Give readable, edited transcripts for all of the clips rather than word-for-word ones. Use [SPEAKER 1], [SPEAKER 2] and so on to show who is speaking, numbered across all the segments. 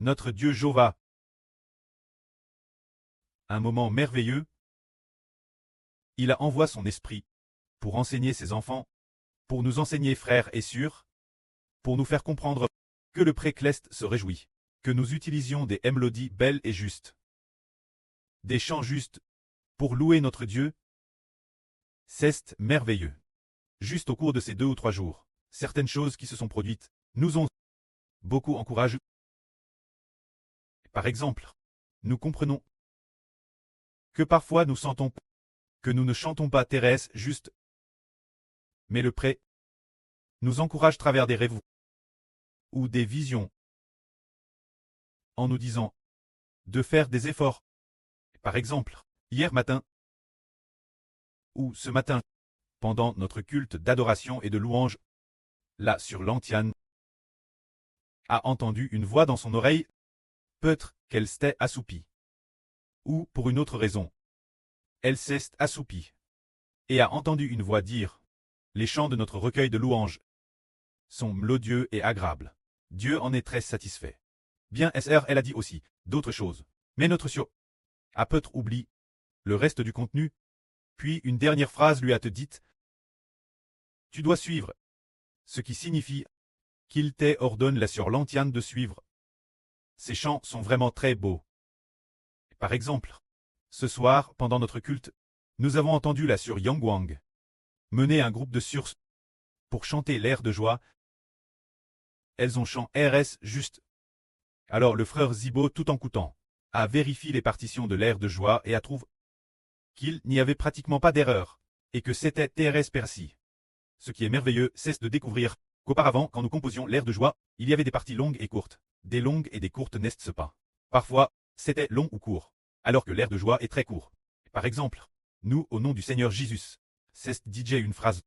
[SPEAKER 1] Notre Dieu Jéhovah. Un moment merveilleux. Il a envoyé son esprit pour enseigner ses enfants, pour nous enseigner frères et sœurs, pour nous faire comprendre que le précleste se réjouit, que nous utilisions des mélodies belles et justes, des chants justes, pour louer notre Dieu. C'est merveilleux. Juste au cours de ces 2 ou 3 jours, certaines choses qui se sont produites nous ont beaucoup encouragés. Par exemple, nous comprenons que parfois nous sentons que nous ne chantons pas Thérèse juste, mais le pré nous encourage à travers des rêves ou des visions, en nous disant de faire des efforts. Par exemple, hier matin, ou ce matin, pendant notre culte d'adoration et de louange, là sur l'Antiane, a entendu une voix dans son oreille, peut-être qu'elle s'était assoupie. Ou pour une autre raison, elle s'est assoupie, et a entendu une voix dire, les chants de notre recueil de louanges sont mélodieux et agréables. Dieu en est très satisfait. Bien SR, elle a dit aussi d'autres choses, mais notre sio a peut-être oublié le reste du contenu, puis une dernière phrase lui a te dite, tu dois suivre, ce qui signifie qu'il t'ordonne là sur l'Antiane de suivre. Ces chants sont vraiment très beaux. Par exemple, ce soir, pendant notre culte, nous avons entendu la sœur Yangwang mener un groupe de sœurs pour chanter l'air de joie. Elles ont chanté RS juste. Alors le frère Zibo, tout en écoutant, a vérifié les partitions de l'air de joie et a trouvé qu'il n'y avait pratiquement pas d'erreur, et que c'était TRS Percy. Ce qui est merveilleux, c'est de découvrir qu'auparavant, quand nous composions l'air de joie, il y avait des parties longues et courtes. Des longues et des courtes n'est-ce pas? Parfois, c'était long ou court, alors que l'air de joie est très court. Par exemple, nous, au nom du Seigneur Jésus, c'est DJ une phrase.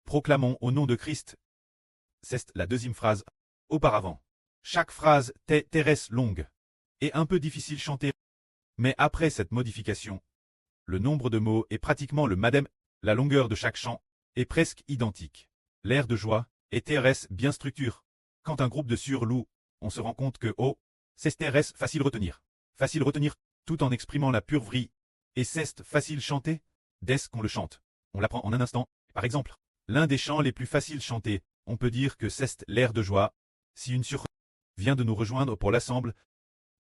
[SPEAKER 1] Proclamons au nom de Christ. C'est la deuxième phrase. Auparavant, chaque phrase était longue et un peu difficile chanter. Mais après cette modification, le nombre de mots est pratiquement le madame, la longueur de chaque chant est presque identique. L'air de joie et TRS bien structure. Quand un groupe de surloups, on se rend compte que c'est TRS facile retenir, tout en exprimant la pure vraie. Et c'est facile chanter, dès qu'on le chante. On l'apprend en un instant. Par exemple, l'un des chants les plus faciles chantés, on peut dire que c'est l'air de joie. Si une sœur vient de nous rejoindre pour l'assemble,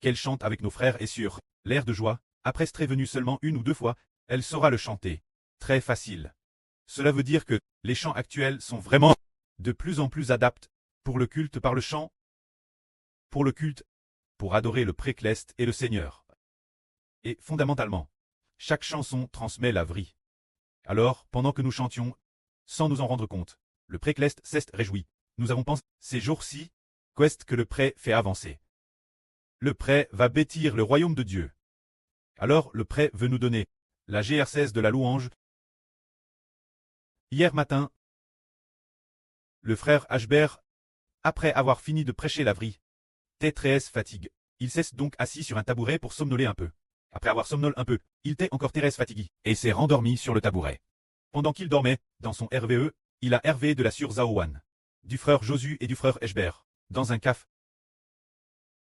[SPEAKER 1] qu'elle chante avec nos frères et sœurs, l'air de joie, après serait venue seulement 1 ou 2 fois, elle saura le chanter. Très facile. Cela veut dire que les chants actuels sont vraiment de plus en plus adaptés pour le culte par le chant, pour le culte, pour adorer le précleste et le Seigneur. Et fondamentalement, chaque chanson transmet la vraie. Alors, pendant que nous chantions, sans nous en rendre compte, le précleste s'est réjoui. Nous avons pensé, ces jours-ci, qu'est-ce que le pré fait avancer. Le pré va bâtir le royaume de Dieu. Alors le pré veut nous donner la GR16 de la louange. Hier matin, le frère Hbert, après avoir fini de prêcher la vraie, était très fatigue. Il s'est donc assis sur un tabouret pour somnoler un peu. Après avoir somnolé un peu, il était encore très fatigué et s'est rendormi sur le tabouret. Pendant qu'il dormait, dans son RVE, il a RV de la sœur Zaowan, du frère Josu et du frère Hbert, dans un caf.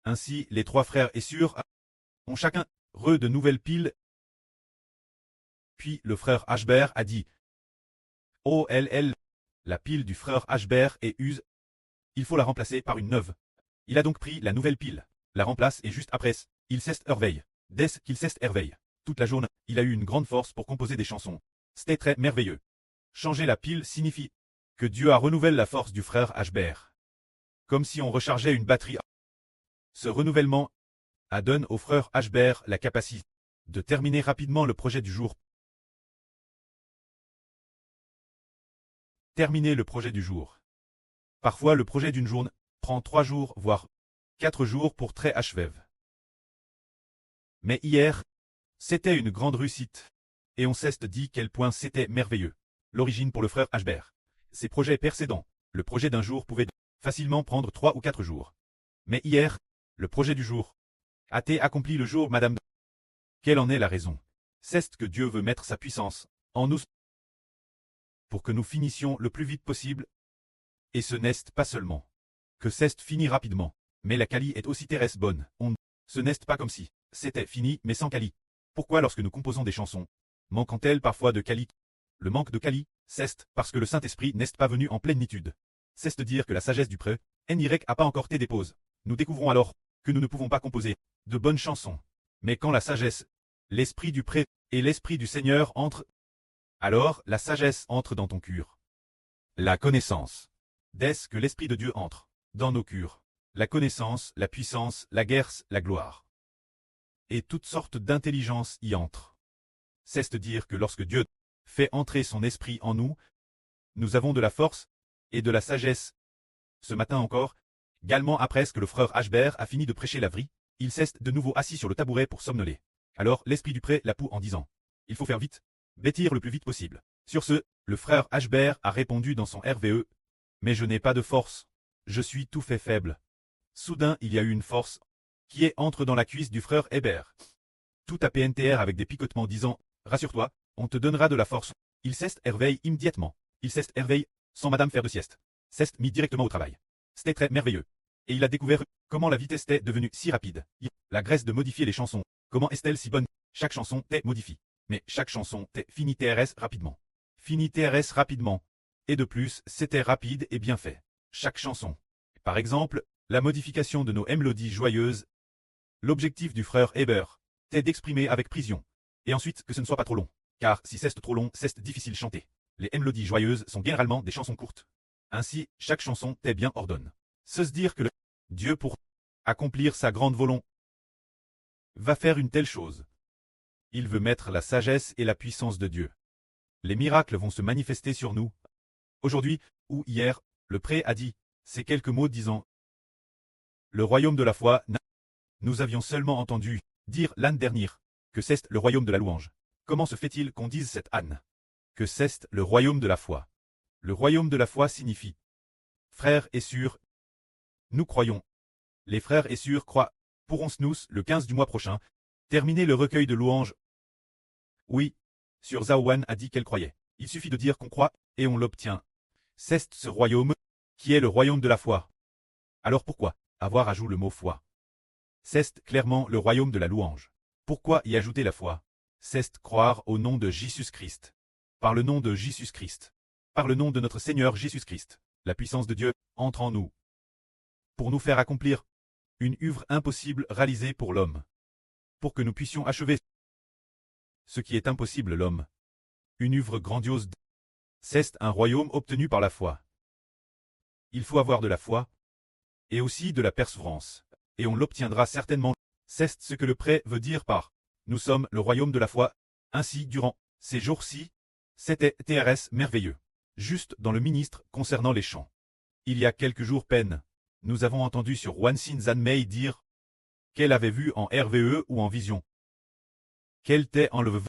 [SPEAKER 1] Ainsi, les 3 frères et sœurs ont chacun de nouvelles piles. Puis le frère Hbert a dit, oh la pile du frère Hbert est use. Il faut la remplacer par une neuve. Il a donc pris la nouvelle pile, la remplace et juste après, il s'est réveillé. Dès qu'il s'est réveillé, toute la journée, il a eu une grande force pour composer des chansons. C'était très merveilleux. Changer la pile signifie que Dieu a renouvelé la force du frère Hbert. Comme si on rechargeait une batterie. Ce renouvellement donne au frère Hbert la capacité de terminer rapidement le projet du jour. Terminer le projet du jour. Parfois le projet d'une journée prend 3 jours, voire 4 jours pour très achever. Mais hier, c'était une grande réussite. Et on s'est dit quel point c'était merveilleux. L'origine pour le frère Hbert. Ses projets précédents, le projet d'un jour pouvait facilement prendre 3 ou 4 jours. Mais hier, le projet du jour a été accompli le jour madame. Quelle en est la raison? C'est que Dieu veut mettre sa puissance en nous pour que nous finissions le plus vite possible. Et ce n'est pas seulement que c'est fini rapidement, Mais la Kali est aussi terrestre bonne. Ce n'est pas comme si c'était fini mais sans Kali. Pourquoi lorsque nous composons des chansons, manquant-elles parfois de Kali? Le manque de Kali, c'est parce que le Saint-Esprit n'est pas venu en plénitude. C'est de dire que la sagesse du pré, NY a pas encore été dépose. Nous découvrons alors que nous ne pouvons pas composer de bonnes chansons. Mais quand la sagesse, l'esprit du pré et l'esprit du Seigneur entrent, alors la sagesse entre dans ton cœur. La connaissance. Dès que l'esprit de Dieu entre dans nos cœurs, la connaissance, la puissance, la guerre, la gloire. Et toutes sortes d'intelligence y entrent. C'est dire que lorsque Dieu fait entrer son esprit en nous, nous avons de la force et de la sagesse. Ce matin encore, également après que le frère Ashbert a fini de prêcher la vraie, il s'est de nouveau assis sur le tabouret pour somnoler. Alors l'esprit du pré l'appoue en disant « Il faut faire vite, bêtir le plus vite possible ». Sur ce, le frère Ashbert a répondu dans son RVE « Mais je n'ai pas de force, je suis tout fait faible ». Soudain il y a eu une force qui entre dans la cuisse du frère Hébert. Tout à PNTR avec des picotements disant « Rassure-toi, on te donnera de la force ». Il s'est réveillé immédiatement. Il s'est réveillé sans madame faire de sieste. S'est mis directement au travail. C'était très merveilleux. Et il a découvert comment la vitesse était devenue si rapide. La graisse de modifier les chansons. Comment est-elle si bonne? Chaque chanson t'est modifie. Mais chaque chanson t'est fini TRS rapidement. Fini TRS rapidement. Et de plus, c'était rapide et bien fait. Chaque chanson. Par exemple, la modification de nos mélodies joyeuses. L'objectif du frère Heber est d'exprimer avec précision. Et ensuite que ce ne soit pas trop long. Car si c'est trop long, c'est difficile chanter. Les mélodies joyeuses sont généralement des chansons courtes. Ainsi, chaque chanson est bien ordonne. Se dire que le Dieu pour accomplir sa grande volonté va faire une telle chose. Il veut mettre la sagesse et la puissance de Dieu. Les miracles vont se manifester sur nous. Aujourd'hui, ou hier, le pré a dit, ces quelques mots disant le royaume de la foi, nous avions seulement entendu dire l'âne dernière que c'est le royaume de la louange. Comment se fait-il qu'on dise cette âne? Que c'est le royaume de la foi. Le royaume de la foi signifie frères et sœurs. Nous croyons. Les frères et sœurs croient. Pourrons-nous, le 15 du mois prochain, terminer le recueil de louanges? Oui, Sœur Zaowan a dit qu'elle croyait. Il suffit de dire qu'on croit, et on l'obtient. C'est ce royaume, qui est le royaume de la foi. Alors pourquoi avoir ajouté le mot foi? C'est clairement le royaume de la louange. Pourquoi y ajouter la foi? C'est croire au nom de Jésus-Christ. Par le nom de Jésus-Christ. Par le nom de notre Seigneur Jésus-Christ. La puissance de Dieu entre en nous. Pour nous faire accomplir une œuvre impossible réalisée pour l'homme. Pour que nous puissions achever ce qui est impossible l'homme. Une œuvre grandiose. C'est un royaume obtenu par la foi. Il faut avoir de la foi et aussi de la persévérance. Et on l'obtiendra certainement. C'est ce que le pré veut dire par « Nous sommes le royaume de la foi ». Ainsi, durant ces jours-ci, c'était TRS merveilleux. Juste dans le ministre concernant les chants. Il y a quelques jours peine, nous avons entendu sur Wansin Zanmei dire qu'elle avait vu en RVE ou en vision. Qu'elle était en levée,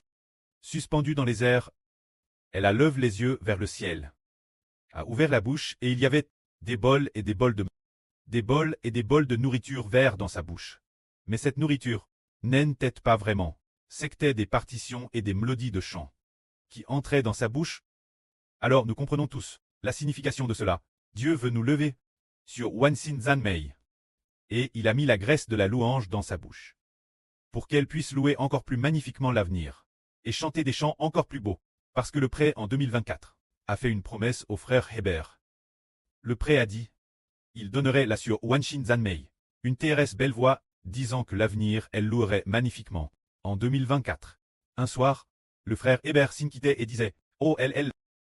[SPEAKER 1] suspendue dans les airs. Elle a levé les yeux vers le ciel. A ouvert la bouche et il y avait des bols et des bols de nourriture vert dans sa bouche. Mais cette nourriture n'était pas vraiment. C'était des partitions et des mélodies de chant qui entraient dans sa bouche. Alors nous comprenons tous la signification de cela. Dieu veut nous lever sur Wansin Zanmei. Et il a mis la graisse de la louange dans sa bouche. Pour qu'elle puisse louer encore plus magnifiquement l'avenir. Et chanter des chants encore plus beaux. Parce que le pré en 2024 a fait une promesse au frère Heber. Le pré a dit, il donnerait là sur Wansin Zanmei une TRS belle voix, disant que l'avenir elle louerait magnifiquement. En 2024. Un soir, le frère Heber s'inquiétait et disait, oh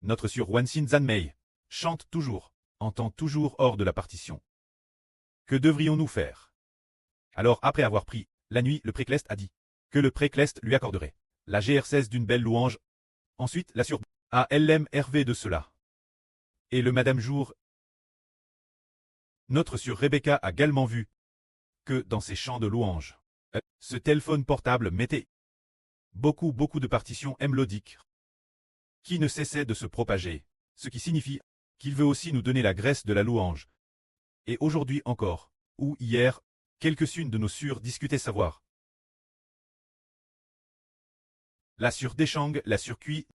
[SPEAKER 1] notre sur Wansin Zanmei chante toujours, entend toujours hors de la partition. Que devrions-nous faire? Alors après avoir pris la nuit, le précleste a dit que le précleste lui accorderait la GR16 d'une belle louange. Ensuite la sur ALMRV de cela. Et le Madame Jour. Notre sur Rebecca a également vu que dans ses chants de louange, ce téléphone portable mettait beaucoup de partitions mélodiques qui ne cessaient de se propager, ce qui signifie qu'il veut aussi nous donner la graisse de la louange. Et aujourd'hui encore, ou hier, quelques-unes de nos sœurs discutaient savoir. La sœur Deschang, la sœur Cui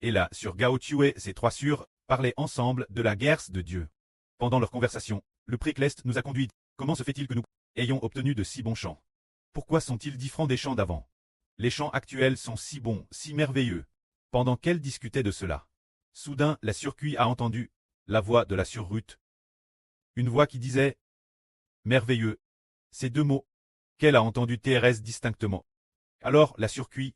[SPEAKER 1] et la sœur Gao Tue, ces trois sœurs, parlaient ensemble de la guerre de Dieu. Pendant leur conversation, le précleste nous a conduits Comment se fait-il que nous ayons obtenu de si bons chants? Pourquoi sont-ils différents des chants d'avant? Les chants actuels sont si bons, si merveilleux. Pendant qu'elle discutait de cela, soudain la surcuit a entendu la voix de la sœur Ruth. Une voix qui disait « merveilleux ». Ces deux mots qu'elle a entendus Thérèse distinctement. Alors la surcuit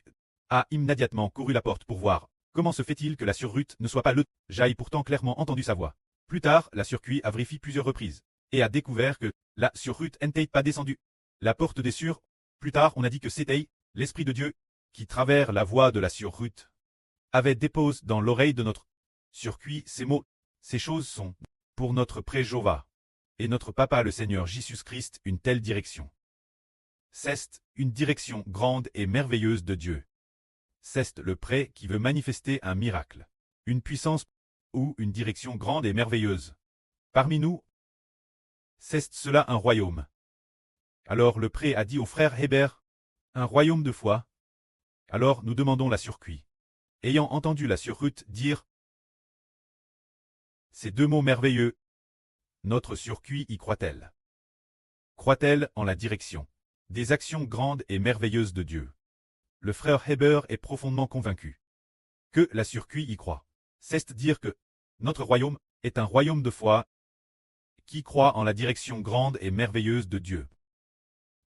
[SPEAKER 1] a immédiatement couru la porte pour voir. Comment se fait-il que la sœur Ruth ne soit pas le J'aille pourtant clairement entendu sa voix. Plus tard, la surcuit a vérifié plusieurs reprises et a découvert que la sœur Ruth n'était pas descendue. La porte des sûrs. Plus tard, on a dit que c'était l'Esprit de Dieu qui, travers la voix de la sœur Ruth, avait déposé dans l'oreille de notre surcuit ces mots. Ces choses sont pour notre pré Jéhovah et notre Papa le Seigneur Jésus-Christ une telle direction. C'est une direction grande et merveilleuse de Dieu. C'est le pré qui veut manifester un miracle, une puissance ou une direction grande et merveilleuse. Parmi nous, c'est cela un royaume. Alors le pré a dit au frère Hébert, un royaume de foi. Alors nous demandons la surcuit. Ayant entendu la sœur Ruth dire ces deux mots merveilleux, notre surcuit y croit-elle? Croit-elle en la direction des actions grandes et merveilleuses de Dieu? Le frère Hébert est profondément convaincu que la surcuit y croit. C'est dire que notre royaume est un royaume de foi qui croit en la direction grande et merveilleuse de Dieu.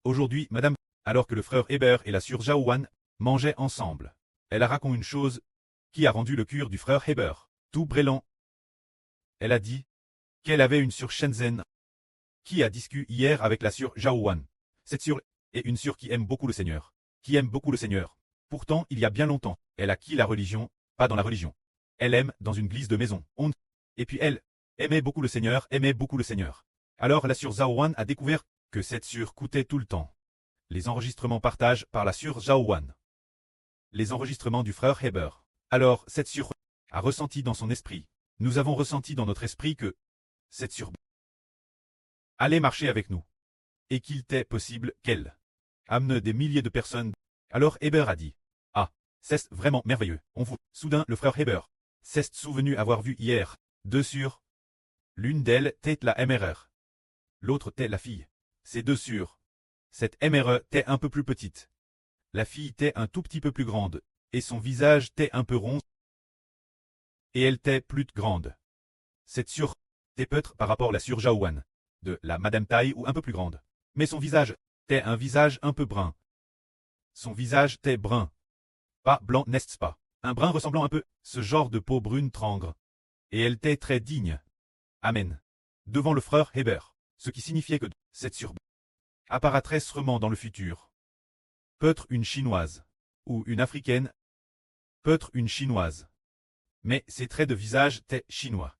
[SPEAKER 1] Aujourd'hui, madame, alors que le frère Hébert et la sœur Jaouane mangeaient ensemble, elle a raconté une chose qui a rendu le cœur du frère Hébert tout brûlant. Elle a dit qu'elle avait une sœur Shenzhen qui a discuté hier avec la sœur Jaouane. Cette sœur est une sœur qui aime beaucoup le Seigneur, qui aime beaucoup le Seigneur. Pourtant, il y a bien longtemps, elle a quitté la religion, pas dans la religion. Elle aime dans une église de maison. Et puis elle aimait beaucoup le Seigneur, aimait beaucoup le Seigneur. Alors la sœur Jaouane a découvert que cette sœur coûtait tout le temps. Les enregistrements partagés par la sœur Jaouane. Les enregistrements du frère Hébert. Alors cette sœur a ressenti dans son esprit. Nous avons ressenti dans notre esprit que cette sœur allait marcher avec nous. Et qu'il était possible qu'elle amène des milliers de personnes. Alors Hébert a dit, ah, c'est vraiment merveilleux. Soudain le frère Hébert s'est souvenu avoir vu hier deux sœurs. L'une d'elles était la MRR. L'autre était la fille. Ces deux sœurs. Cette MRE était un peu plus petite. La fille était un tout petit peu plus grande, et son visage était un peu rond. Et elle était plus grande. Cette sœur était peut-être par rapport à la sœur Jaouane, de la Madame Taille ou un peu plus grande. Mais son visage était un visage un peu brun. Son visage était brun. Pas blanc, n'est-ce pas? Un brun ressemblant un peu, ce genre de peau brune trangre. Et elle était très digne. Amen. Devant le frère Hébert, ce qui signifiait que cette sœur apparaîtrait sûrement dans le futur. Peut-être une chinoise. Ou une africaine. Peut-être une chinoise. Mais ses traits de visage étaient chinois.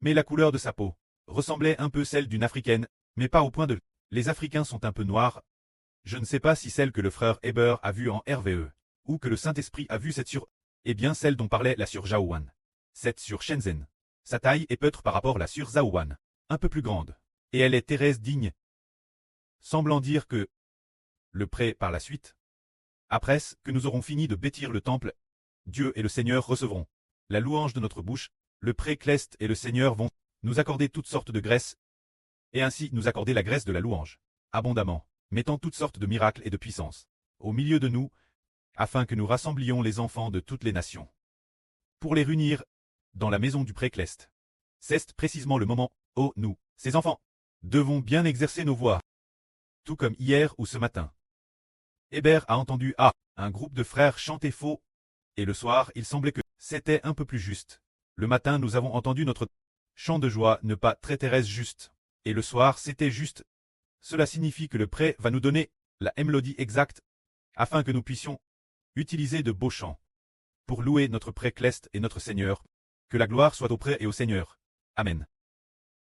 [SPEAKER 1] Mais la couleur de sa peau ressemblait un peu celle d'une africaine, mais pas au point de... Les Africains sont un peu noirs. Je ne sais pas si celle que le frère Hébert a vue en RVE, ou que le Saint-Esprit a vue cette sur... Eh bien celle dont parlait la sœur Jaouane. Cette sur Shenzhen. Sa taille est peut-être par rapport à la sœur Jaouane, un peu plus grande. Et elle est Thérèse digne. Semblant dire que... Le pré par la suite. Après que nous aurons fini de bâtir le temple, Dieu et le Seigneur recevront la louange de notre bouche, le pré Cleste et le Seigneur vont nous accorder toutes sortes de grâces, et ainsi nous accorder la grâce de la louange, abondamment, mettant toutes sortes de miracles et de puissances au milieu de nous, afin que nous rassemblions les enfants de toutes les nations, pour les réunir dans la maison du pré Cleste. C'est précisément le moment, où nous, ces enfants, devons bien exercer nos voix, tout comme hier ou ce matin. Hébert a entendu un groupe de frères chanter faux, et le soir il semblait que c'était un peu plus juste. Le matin nous avons entendu notre chant de joie ne pas très Thérèse juste, et le soir c'était juste. Cela signifie que le pré va nous donner la mélodie exacte, afin que nous puissions utiliser de beaux chants pour louer notre pré Cleste et notre Seigneur. Que la gloire soit au pré et au Seigneur. Amen.